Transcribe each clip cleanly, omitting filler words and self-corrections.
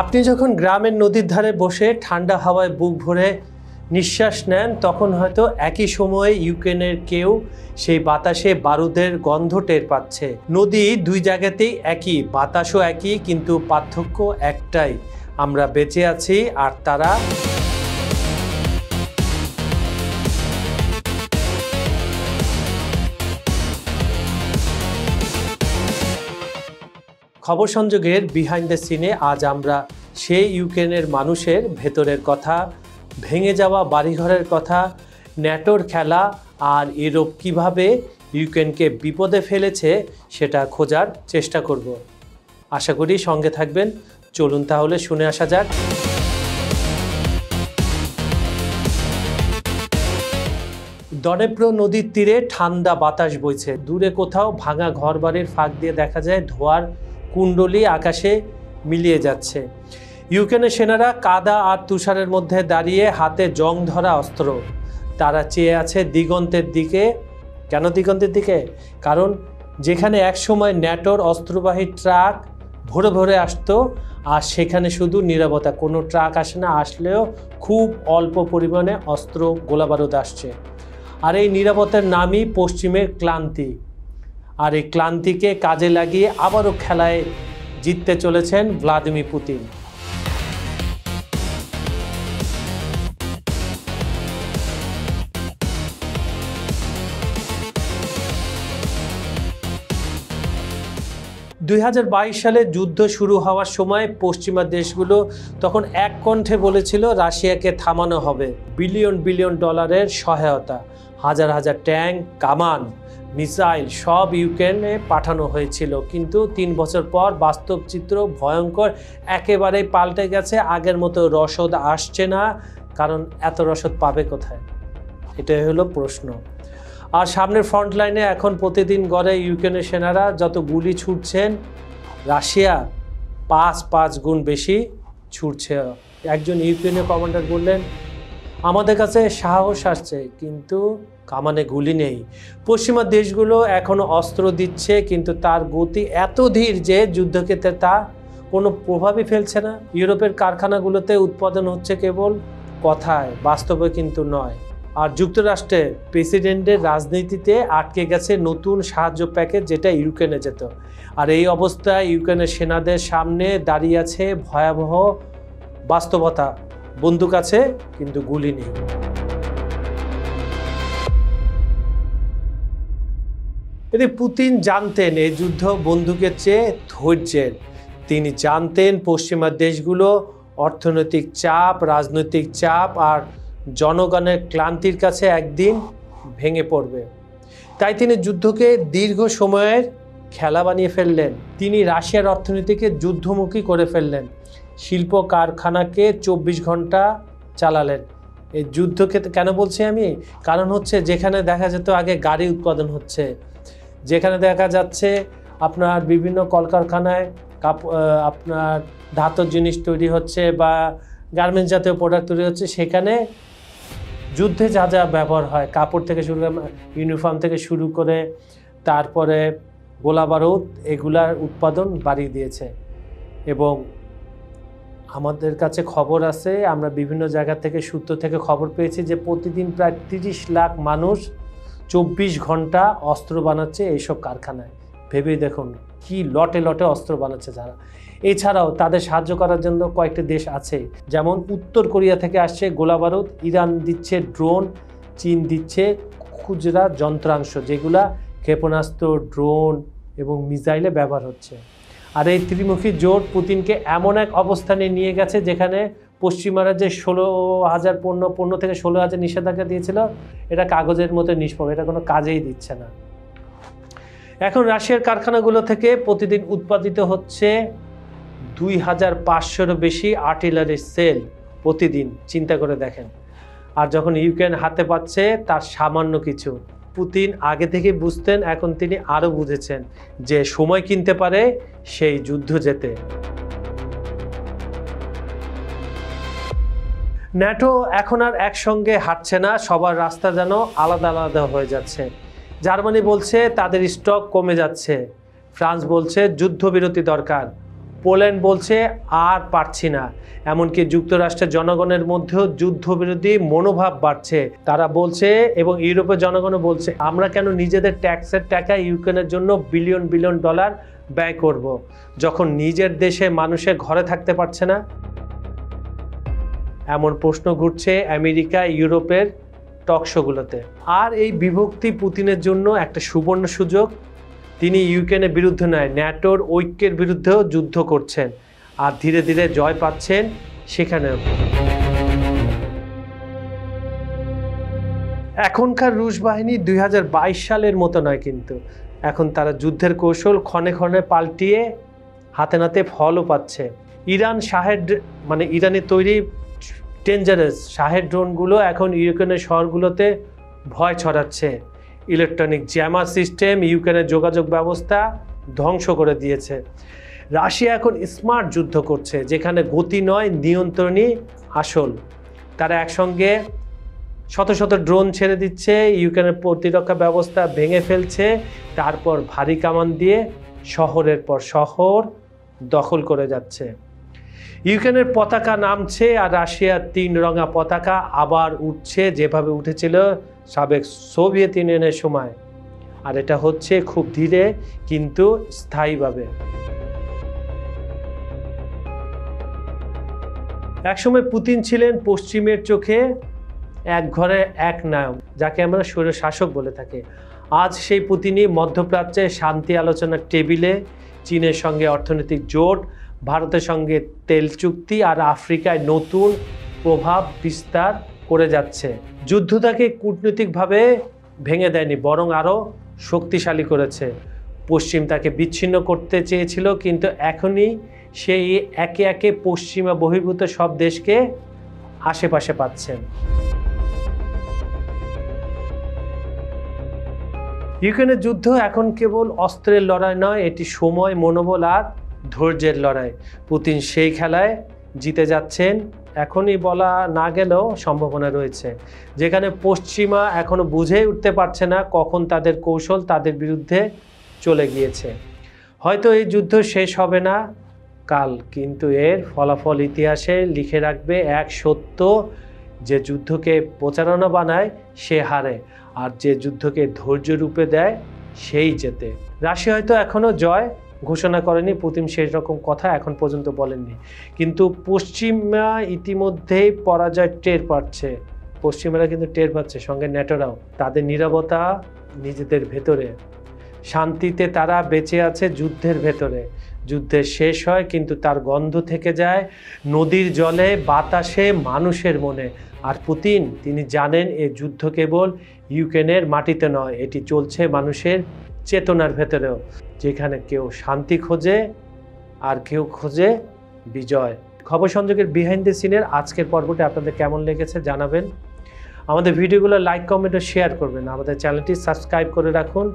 আপনি যখন গ্রামের নদীর ধারে বসে ঠান্ডা হাওয়ায় বুক ভরে নিঃশ্বাস নেন, তখন হয়তো একই সময়ে ইউক্রেনের কেউ সেই বাতাসে বারুদের গন্ধ টের পাচ্ছে। নদী দুই জায়গাতেই একই, বাতাসও একই, কিন্তু পার্থক্য একটাই, আমরা বেঁচে আছি আর তারা। খবর সংযোগের বিহাইন্ড দ্য সিনে আজ আমরা সেই ইউক্রেনের মানুষের ভেতরের কথা, ভেঙে যাওয়া বাড়িঘরের কথা, ন্যাটোর খেলা আর ইউরোপ কিভাবে ইউক্রেনকে বিপদে ফেলেছে সেটা খোঁজার চেষ্টা করব। আশা করি সঙ্গে থাকবেন। চলুন তাহলে শুনে আসা যাক। ডনেপ্র নদীর তীরে ঠান্ডা বাতাস বইছে। দূরে কোথাও ভাঙা ঘরবাড়ির ফাঁক দিয়ে দেখা যায় ধোঁয়ার কুণ্ডলী আকাশে মিলিয়ে যাচ্ছে। ইউক্রেনের সেনারা কাদা আর তুষারের মধ্যে দাঁড়িয়ে, হাতে জং ধরা অস্ত্র। তারা চেয়ে আছে দিগন্তের দিকে। কেন দিগন্তের দিকে? কারণ যেখানে একসময় ন্যাটোর অস্ত্রবাহী ট্রাক ভরে ভরে আসতো, আর সেখানে শুধু নীরবতা, কোনো ট্রাক আসে না, আসলেও খুব অল্প পরিমাণে অস্ত্র গোলাবারুদ আসছে। আর এই নীরবতার নামই পশ্চিমের ক্লান্তি। আর এই ক্লান্তিকে কাজে লাগিয়ে আবারও খেলায় জিততে চলেছেন ভ্লাদিমির পুতিন। সালে যুদ্ধ শুরু হওয়ার সময় পশ্চিমা দেশগুলো তখন এক কণ্ঠে বলেছিল রাশিয়াকে থামানো হবে। বিলিয়ন বিলিয়ন ডলারের সহায়তা, হাজার হাজার ট্যাঙ্ক, কামান, মিসাইল সব ইউক্রেনে পাঠানো হয়েছিল। কিন্তু 3 বছর পর বাস্তব চিত্র ভয়ঙ্কর, একেবারেই পাল্টে গেছে। আগের মতো রসদ আসছে না, কারণ এত রসদ পাবে কোথায়? এটাই হলো প্রশ্ন। আর সামনের ফ্রন্ট লাইনে এখন প্রতিদিন গড়ে ইউক্রেনের সেনারা যত গুলি ছুটছেন, রাশিয়া 5 গুণ বেশি ছুটছে। একজন ইউক্রেনীয় কমান্ডার বললেন, আমাদের কাছে সাহস আসছে কিন্তু কামানে গুলি নেই। পশ্চিমা দেশগুলো এখনও অস্ত্র দিচ্ছে, কিন্তু তার গতি এত ধীর যে যুদ্ধক্ষেত্রে তা কোনো প্রভাবই ফেলছে না। ইউরোপের কারখানাগুলোতে উৎপাদন হচ্ছে কেবল কথায়, বাস্তবে কিন্তু নয়। আর যুক্তরাষ্ট্রের প্রেসিডেন্টের রাজনীতিতে আটকে গেছে নতুন সাহায্য প্যাকেজ, যেটা ইউক্রেনে যেত। আর এই অবস্থায় ইউক্রেনের সেনাদের সামনে দাঁড়িয়ে আছে ভয়াবহ বাস্তবতা। বন্দুক আছে কিন্তু গুলি নেই। পুতিন জানতেন এই যুদ্ধ বন্দুকের চেয়ে ধৈর্যের। তিনি জানতেন পশ্চিমা দেশগুলো অর্থনৈতিক চাপ, রাজনৈতিক চাপ আর জনগণের ক্লান্তির কাছে একদিন ভেঙে পড়বে। তাই তিনি যুদ্ধকে দীর্ঘ সময়ের খেলা বানিয়ে ফেললেন। তিনি রাশিয়ার অর্থনীতিকে যুদ্ধমুখী করে ফেললেন। শিল্প কারখানাকে 24 ঘন্টা চালালেন। এই যুদ্ধকে কেন বলছি আমি? কারণ হচ্ছে যেখানে দেখা যেত আগে গাড়ি উৎপাদন হচ্ছে, যেখানে দেখা যাচ্ছে আপনার বিভিন্ন কলকারখানায় আপনার ধাতব জিনিস তৈরি হচ্ছে বা গার্মেন্টস জাতীয় প্রোডাক্ট তৈরি হচ্ছে, সেখানে যুদ্ধে যা যা ব্যবহার হয়, কাপড় থেকে শুরু করে, ইউনিফর্ম থেকে শুরু করে, তারপরে গোলা বারুদ, এগুলার উৎপাদন বাড়িয়ে দিয়েছে। এবং আমাদের কাছে খবর আছে, আমরা বিভিন্ন জায়গা থেকে সূত্র থেকে খবর পেয়েছি যে প্রতিদিন প্রায় 30 লাখ মানুষ 24 ঘন্টা অস্ত্র বানাচ্ছে এইসব কারখানায়। ভেবেই দেখুন কি লটে লটে অস্ত্র বানাচ্ছে যারা। এছাড়াও তাদের সাহায্য করার জন্য কয়েকটি দেশ আছে, যেমন উত্তর কোরিয়া থেকে আসছে গোলা বারুদ, ইরান দিচ্ছে ড্রোন, চীন দিচ্ছে খুচরা যন্ত্রাংশ, যেগুলা ক্ষেপণাস্ত্র, ড্রোন এবং মিসাইলে ব্যবহার হচ্ছে। আর এই ত্রিমুখী জোট পুতিনকে এমন এক অবস্থানে নিয়ে গেছে যেখানে পশ্চিমারা যে 16,000 পণ্য থেকে 16,000 নিষেধাজ্ঞা দিয়েছিল, এটা কাগজের মতো নিষ্প্রভ, এটা কোনো কাজেই দিচ্ছে না। এখন রাশিয়ার কারখানাগুলো থেকে প্রতিদিন উৎপাদিত হচ্ছে 2500-এরও বেশি আর্টিলারি সেল প্রতিদিন। চিন্তা করে দেখেন। আর যখন ইউক্রেন হাতে পাচ্ছে তার সামান্য কিছু। পুতিন আগে থেকে বুঝতেন, এখন তিনি আরও বুঝেছেন যে সময় কিনতে পারে সেই যুদ্ধ যেতে। ন্যাটো এখন আর একসঙ্গে হাঁটছে না, সবার রাস্তা যেন আলাদা আলাদা হয়ে যাচ্ছে। জার্মানি বলছে তাদের স্টক কমে যাচ্ছে, ফ্রান্স বলছে যুদ্ধবিরতি দরকার, পোল্যান্ড বলছে আর পারছি না। এমনকি যুক্তরাষ্ট্রের জনগণের মধ্যেও যুদ্ধবিরোধী মনোভাব বাড়ছে। তারা বলছে এবং ইউরোপের জনগণও বলছে, আমরা কেন নিজেদের ট্যাক্সের টাকা ইউক্রেনের জন্য বিলিয়ন বিলিয়ন ডলার ব্যয় করব, যখন নিজের দেশে মানুষের ঘরে থাকতে পারছে না। এমন প্রশ্ন ঘুরছে আমেরিকা, ইউরোপের টকশোগুলোতে। আর এই বিভক্তি পুতিনের জন্য একটা সুবর্ণ সুযোগ। তিনি ইউক্রেনের বিরুদ্ধে নয়, ন্যাটোর ঐক্যের বিরুদ্ধেও যুদ্ধ করছেন আর ধীরে ধীরে জয় পাচ্ছেন সেখানেও। এখনকার রুশ বাহিনী 2022 সালের মতো নয়, কিন্তু এখন তারা যুদ্ধের কৌশল ক্ষণে ক্ষণে পাল্টিয়ে হাতে নাতে ফলও পাচ্ছে। ইরান শাহেদ মানে ইরানের তৈরি ডেঞ্জারাস শাহেদ ড্রোনগুলো এখন ইউক্রেনের শহরগুলোতে ভয় ছড়াচ্ছে। ইলেকট্রনিক জ্যামার সিস্টেম ইউক্রেনের যোগাযোগ ব্যবস্থা ধ্বংস করে দিয়েছে। রাশিয়া এখন স্মার্ট যুদ্ধ করছে, যেখানে গতি নয় নিয়ন্ত্রণই আসল। তারা একসঙ্গে শত শত ড্রোন ছেড়ে দিচ্ছে, ইউক্রেনের প্রতিরক্ষা ব্যবস্থা ভেঙে ফেলছে, তারপর ভারী কামান দিয়ে শহরের পর শহর দখল করে যাচ্ছে। ইউক্রেনের পতাকা নামছে আর রাশিয়ার 3 রঙা পতাকা আবার উঠছে, যেভাবে উঠেছিল সাবেক সোভিয়েত ইউনিয়নের সময়। আর এটা হচ্ছে খুব ধীরে কিন্তু স্থায়ীভাবে। একসময় পুতিন ছিলেন পশ্চিমের চোখে এক ঘরে এক নায়ক, যাকে আমরা স্বৈর শাসক বলে থাকি। আজ সেই পুতিনই মধ্যপ্রাচ্যে শান্তি আলোচনার টেবিলে চীনের সঙ্গে অর্থনৈতিক জোট, ভারতের সঙ্গে তেল চুক্তি আর আফ্রিকায় নতুন প্রভাব বিস্তার করে যাচ্ছে। যুদ্ধ তাকে কূটনৈতিকভাবে ভেঙে দেয়নি, বরং আরও শক্তিশালী করেছে। পশ্চিম তাকে বিচ্ছিন্ন করতে চেয়েছিল, কিন্তু এখনই সেই একে একে পশ্চিমা বহির্ভূত সব দেশকে আশেপাশে পাচ্ছেন। ইউক্রেনের যুদ্ধ এখন কেবল অস্ত্রের লড়াই নয়, এটি সময়, মনোবল আর ধৈর্যের লড়াই। পুতিন সেই খেলায় জিতে যাচ্ছেন, এখনই বলা না গেলেও সম্ভাবনা রয়েছে, যেখানে পশ্চিমা এখনো বুঝে উঠতে পারছে না কখন তাদের কৌশল তাদের বিরুদ্ধে চলে গিয়েছে। হয়তো এই যুদ্ধ শেষ হবে না কাল, কিন্তু এর ফলাফল ইতিহাসে লিখে রাখবে এক সত্য, যে যুদ্ধকে প্রচারণা বানায় সে হারে, আর যে যুদ্ধকে ধৈর্য রূপে দেয় সেই জেতে। রাশিয়া হয়তো এখনও জয় ঘোষণা করেনি, পুতিন সেই রকম কথা এখন পর্যন্ত বলেননি, কিন্তু পশ্চিমা ইতিমধ্যেই পরাজয় টের পাচ্ছে। পশ্চিমারা কিন্তু টের পাচ্ছে, সঙ্গে ন্যাটোরাও। তাদের নীরবতা নিজেদের ভেতরে, শান্তিতে তারা বেঁচে আছে যুদ্ধের ভেতরে। যুদ্ধের শেষ হয়, কিন্তু তার গন্ধ থেকে যায় নদীর জলে, বাতাসে, মানুষের মনে। আর পুতিন তিনি জানেন এই যুদ্ধ কেবল ইউক্রেনের মাটিতে নয়, এটি চলছে মানুষের চেতনার ভেতরেও, যেখানে কেউ শান্তি খোঁজে আর কেউ খোঁজে বিজয়। খবর সংযোগের বিহাইন্ড দ্য সিনের আজকের পর্বটি আপনাদের কেমন লেগেছে জানাবেন। আমাদের ভিডিওগুলো লাইক, কমেন্ট ও শেয়ার করবেন। আমাদের চ্যানেলটি সাবস্ক্রাইব করে রাখুন।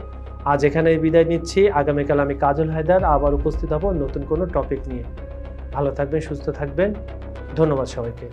আজ এখানে বিদায় নিচ্ছি। আগামীকাল আমি কাজল হায়দার আবার উপস্থিত হব নতুন কোনো টপিক নিয়ে। ভালো থাকবেন, সুস্থ থাকবেন। ধন্যবাদ সবাইকে।